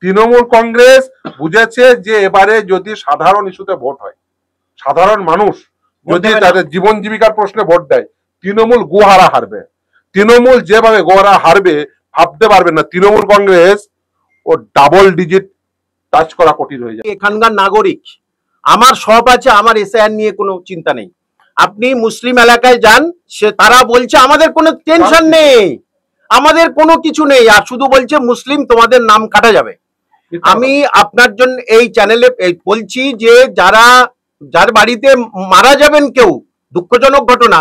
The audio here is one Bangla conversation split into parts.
তৃণমূল কংগ্রেস বুঝেছে যে এবারে যদি সাধারণ ইস্যুতে ভোট হয়, সাধারণ মানুষ যদি তাদের জীবন জীবিকার প্রশ্নে ভোট দেয়, তৃণমূল গোহারা হারবে। তৃণমূল যেভাবে গোহারা হারবে ভাবতে পারবেন না। Trinamool Congress O double digit touch করা কঠিন হয়ে যায়। এখানকার নাগরিক, আমার সব আছে, আমার এসআইআর নিয়ে কোনো চিন্তা নেই। আপনি মুসলিম এলাকায় যান, সে তারা বলছে আমাদের কোনো টেনশন নেই, আমাদের কোনো কিছু নেই, আর শুধু বলছে মুসলিম তোমাদের নাম কাটা যাবে। আমি আপনার জন্য এই চ্যানেলে বলছি যে যার বাড়িতে মারা যাবেন কেউ, দুঃখজনক ঘটনা,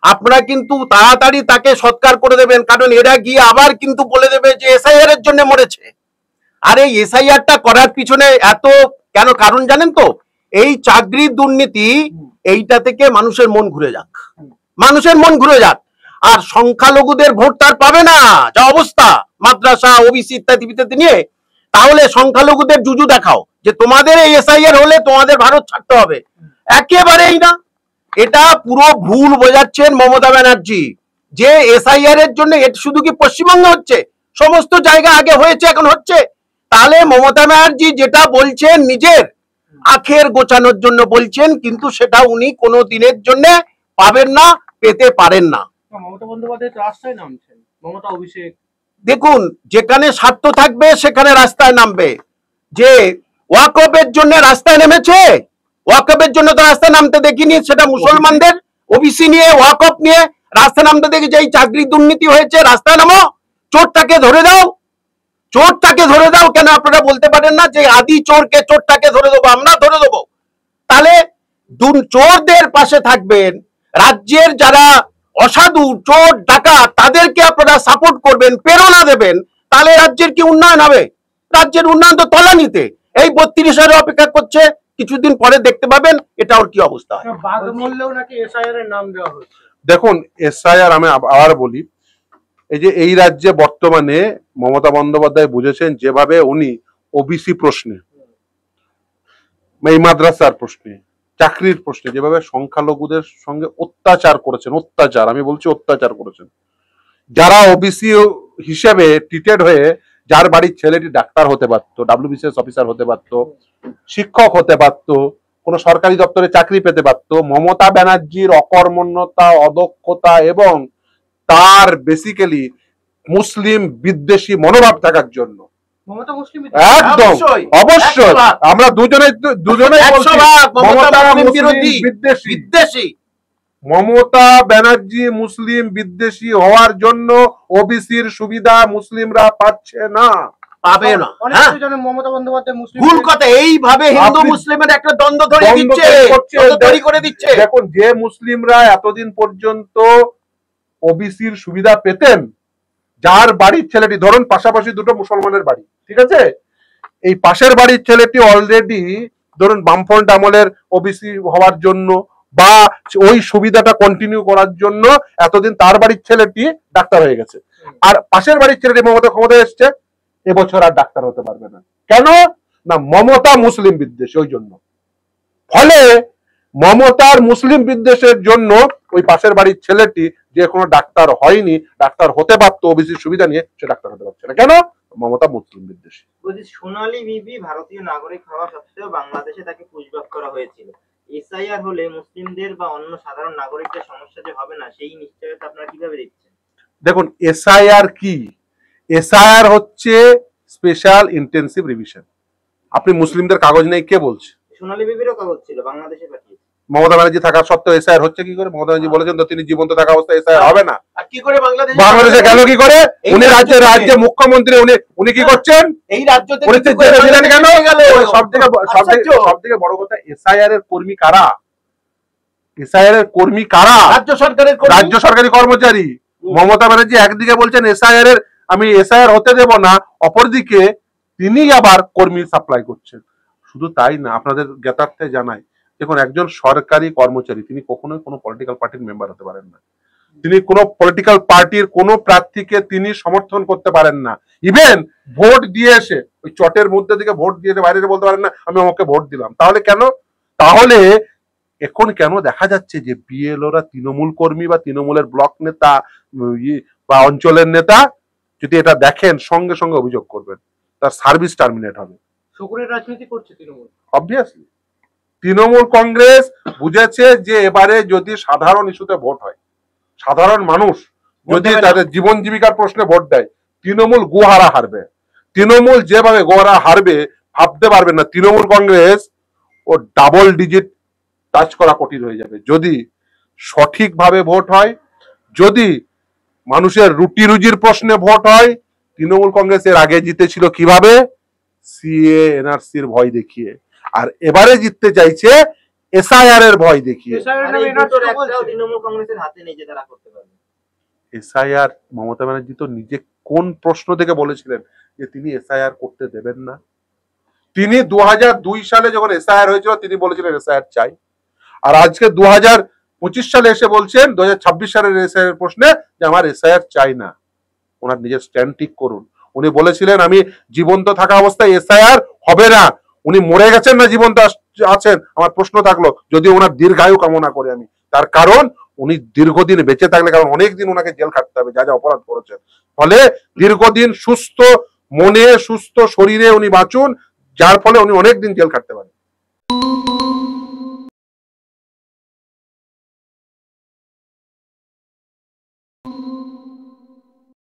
আপনারা কিন্তু তাড়াতাড়ি তাকে সৎকার করে দেবেন, কারণ এরা গিয়ে আবার কিন্তু বলে দেবে যে এসআইআর এর জন্য মরেছে। আর এই এসআইআরটা করার পিছনে এত কেন কারণ জানেন তো? এই চাকরির দুর্নীতি, এইটা থেকে মানুষের মন ঘুরে যাক, মানুষের মন ঘুরে যাক। আর সংখ্যালঘুদের ভোট তার পাবে না, যা অবস্থা মাদ্রাসা ওবিসি ইত্যাদি ইত্যাদি নিয়ে, তাহলে সংখ্যালঘুদের জুজু দেখাও যে তোমাদের এই এসআইআর হলে তোমাদের ভারত ছাড়তে হবে। একেবারেই না, এটা পুরো ভুল বোঝাচ্ছেন মমতা ব্যানার্জি যে এসআইআর এর জন্য। এটা শুধু কি পশ্চিমবঙ্গে হচ্ছে? সমস্ত জায়গা আগে হয়েছে, এখন হচ্ছে। তাহলে মমতা ব্যানার্জি যেটা বলছেন নিজের আখের গোছানোর জন্য বলছেন, কিন্তু সেটা উনি কোনো দিনের জন্য পাবেন না, পেতে পারেন না। মমতা বন্দ্যোপাধ্যায় তো রাস্তায় নামছেন, মমতা অভিষেক। দেখুন, যেখানে স্বার্থ থাকবে সেখানে রাস্তায় নামবে। যে ওয়াকফের জন্য রাস্তায় নেমেছে, ওয়াকফের জন্য তো রাস্তায় নামতে দেখিনি। সেটা মুসলমানদের ওবিসি নিয়ে, ওয়াকফ নিয়ে রাস্তায় নামতে দেখেছি। এই চাকরি দুর্নীতি হয়েছে, রাস্তায় নামো, চোরটাকে ধরে দাও, চোরটাকে ধরে দাও। কেন আপনারা বলতে পারেন না যে আদি চোরকে, চোরটাকে ধরে দেবো, আমরা ধরে দেবো? তাহলে চোরদের পাশে থাকবেন, রাজ্যের যারা অসাধু চোর ডাকাত তাদেরকে আপনারা সাপোর্ট করবেন, প্রেরণা দেবেন, তাহলে রাজ্যের কি উন্নয়ন হবে? রাজ্যের উন্নয়ন তো তলানিতে। এই 32 অপেক্ষা করছে, কিছুদিন পরে দেখতে পাবেন এটা ওর কি অবস্থা হয়। বাগমূলেও নাকি এসআইআর এর নাম দেওয়া হচ্ছে। দেখুন, এসআইআর আমি আবার বলি, এই যে এই রাজ্যে বর্তমানে মমতা বন্দ্যোপাধ্যায় বুঝেছেন যেভাবে উনি ওবিসি প্রশ্নে, এই মাদ্রাসার প্রশ্নে, চাকরির প্রশ্নে যেভাবে সংখ্যালঘুদের সঙ্গে অত্যাচার করেছেন, অত্যাচার আমি বলছি অত্যাচার করেছেন, যারা ওবিসি হিসেবে ট্রিটেড হয়ে, যার বাড়ির ছেলেটি ডাক্তার হতে পারতো, ডাব্লিউবিসিএস অফিসার হতে পারতো, শিক্ষক হতে পারতো, কোন সরকারি দপ্তরে চাকরি পেতে পারতো, মমতা ব্যানার্জির অকর্মণ্যতা, অদক্ষতা এবং তার বেসিক্যালি মুসলিম বিদ্বেষী মনোভাব থাকার জন্য একদম অবশ্যই আমরা দুজনে বিদ্বেষী। মমতা ব্যানার্জি মুসলিম বিদ্বেষী হওয়ার জন্য ওবিসির সুবিধা মুসলিমরা পাচ্ছে না, পাবে না। মমতা বন্দ্যোপাধ্যায় ভুল কথা, এইভাবে হিন্দু মুসলিমের একটা দ্বন্দ্ব ধরে দিচ্ছে, তৈরি করে দিচ্ছে। দেখুন, যে মুসলিমরা এতদিন পর্যন্ত ওবিসির সুবিধা পেতেন, যার বাড়ির ছেলেটি, ধরুন পাশাপাশি দুটো মুসলমানের বাড়ি, ঠিক আছে, এই পাশের বাড়ির ছেলেটি অলরেডি ধরুন বামফ্রন্ট আমলের ওবিসি হওয়ার জন্য বা ওই সুবিধাটা কন্টিনিউ করার জন্য এতদিন তার বাড়ির ছেলেটি ডাক্তার হয়ে গেছে, আর পাশের বাড়ির ছেলেটি মমতা ক্ষমতায় এসছে, এবছর আর ডাক্তার হতে পারবে না। কেন না? মমতা মুসলিম বিদ্বেষী। ওই জন্য ফলে মমতার মুসলিম বিদ্বেষের জন্য ওই পাশের বাড়ির ছেলেটি যে কোনো ডাক্তার হয়নি, ডাক্তার হতে পারতো ওবিসি সুবিধা নিয়ে, সে ডাক্তার হতে পারছে না। কেন? মমতা মুসলিম বিদ্বেষী। সোনালী বিবি ভারতীয় নাগরিক হওয়া সত্ত্বেও বাংলাদেশে তাকে পুশব্যাক করা হয়েছিল। এসআইআর হলে মুসলিমদের বা অন্য সাধারণ নাগরিকদের সমস্যা যে হবে না, সেই নিশ্চয়তা আপনারা কিভাবে দেখছেন? দেখুন, এসআইআর কি? এসআইআর হচ্ছে স্পেশাল ইন্টেনসিভ রিভিশন। আপনি মুসলিমদের কাগজ নেই কে বলছে? সোনালী বিবিরও কাগজ ছিল, বাংলাদেশে পাঠিয়েছে। মমতা ব্যানার্জি থাকা সত্ত্বেও এসআইআর হচ্ছে কি করে? মমতা ব্যানার্জি বলেছেন তো তিনি জীবন্ত থাকা অবস্থায় এসআইআর হবে না। কি করে বাংলাদেশে গেল কি করে? উনি রাজ্যের মুখ্যমন্ত্রী, উনি কি করছেন? এই রাজ্য থেকে কেন? সবথেকে বড় কথা, এসআইআর এর কর্মী কারা? এসআইআর এর কর্মী কারা? রাজ্য সরকারি কর্মচারী। মমতা ব্যানার্জি একদিকে বলছেন এসআইআর এর আমি এসআইআর হতে দেব না, অপরদিকে তিনি আবার কর্মী সাপ্লাই করছেন। শুধু তাই না, আপনাদের জ্ঞাতার্থে জানাই, দেখুন, একজন সরকারি কর্মচারী তিনি কখনোই কোনো পলিটিক্যাল পার্টির মেম্বার হতে পারেন না। তিনি কোনো পলিটিক্যাল পার্টির কোনো প্রার্থীকে তিনি সমর্থন করতে পারেন না। ইভেন ভোট দিয়ে এসে ওই চটের মধ্যে থেকে ভোট দিয়ে বাইরে বলতে পারেন না আমি আমাকে ভোট দিলাম। তাহলে কেন? তাহলে এখন কেন দেখা যাচ্ছে যে বিএলওরা তৃণমূল কর্মী বা তৃণমূলের ব্লক নেতা বা অঞ্চলের নেতা? যদি এটা দেখেন সঙ্গে সঙ্গে অভিযোগ করবেন। তার সার্ভিস টার্মিনেট হবে। শকুনের রাজনীতি করছে তৃণমূল। অবভিয়াসলি তৃণমূল কংগ্রেস বুঝেছে যে এবারে যদি সাধারণ ইস্যুতে ভোট হয়, সাধারণ মানুষ যদি তাদের জীবন জীবিকার প্রশ্নে ভোট দেয়, তৃণমূল গোহারা হারবে। তৃণমূল যেভাবে গোহারা হারবে ভাবতে পারবেন না। Trinamool Congress O double digit touch করা কঠিন হয়ে যাবে যদি সঠিকভাবে ভোট হয়, যদি মানুষের রুটি রুজির প্রশ্নে ভোট হয়। তৃণমূল কংগ্রেস এর আগে জিতেছিল কিভাবে? সিএ এনআরসির ভয় দেখিয়ে, আর এবারে জিততে চাইছে এসআইআর এর ভয় দেখিয়ে। আর এই দুটোর একটাও তৃণমূল কংগ্রেসের হাতে নেই যে তারা করতে পারবে। এসআইআর মমতা ব্যানার্জি তো নিজে কোন প্রশ্ন থেকে বলেছিলেন যে তিনি এসআইআর করতে দেবেন না? তিনি 2002 সালে যখন এসআইআর হয়েছিল তিনি বলেছিলেন এসআইআর চাই, আর আজকে 2025 সালে এসে বলছেন 2026 সালের এসআইআর প্রশ্নে যে আমার এসআইআর চাই না। ওনার নিজের স্ট্যান্ড ঠিক করুন। উনি বলেছিলেন আমি জীবন্ত থাকা অবস্থায় এসআইআর হবে না। উনি মরে গেছেন না জীবন্ত আছেন? আমার প্রশ্ন থাকলো, যদি ওনার দীর্ঘায়ু কামনা করে আমি, তার কারণ উনি দীর্ঘদিন বেঁচে থাকলে, কারণ অনেকদিন ওনাকে জেল খাটতে হবে যা যা অপরাধ করেছেন, ফলে দীর্ঘদিন সুস্থ মনে সুস্থ শরীরে উনি বাঁচুন, যার ফলে উনি অনেকদিন জেল খাটতে পারেন।